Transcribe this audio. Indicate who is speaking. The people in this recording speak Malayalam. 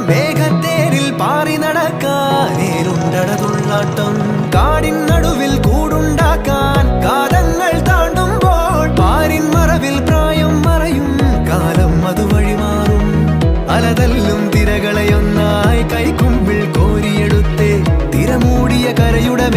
Speaker 1: മേഘത്തേരിൽ പാറി നടക്കാനേരുണ്ടടതുള്ളാട്ടം കാടിൻ നടുവിൽ കൂടുണ്ടാക്കാൻ കാലങ്ങൾ താണ്ടുമ്പോൾ പാരിൻ മറവിൽ പ്രായം മറയും കാലം അതുവഴി മാറും അലതല്ലും തിരകളെയൊന്നായി കൈക്കുമ്പിൾ കോരിയെടുത്തേ തിരമൂടിയ കരയുടെ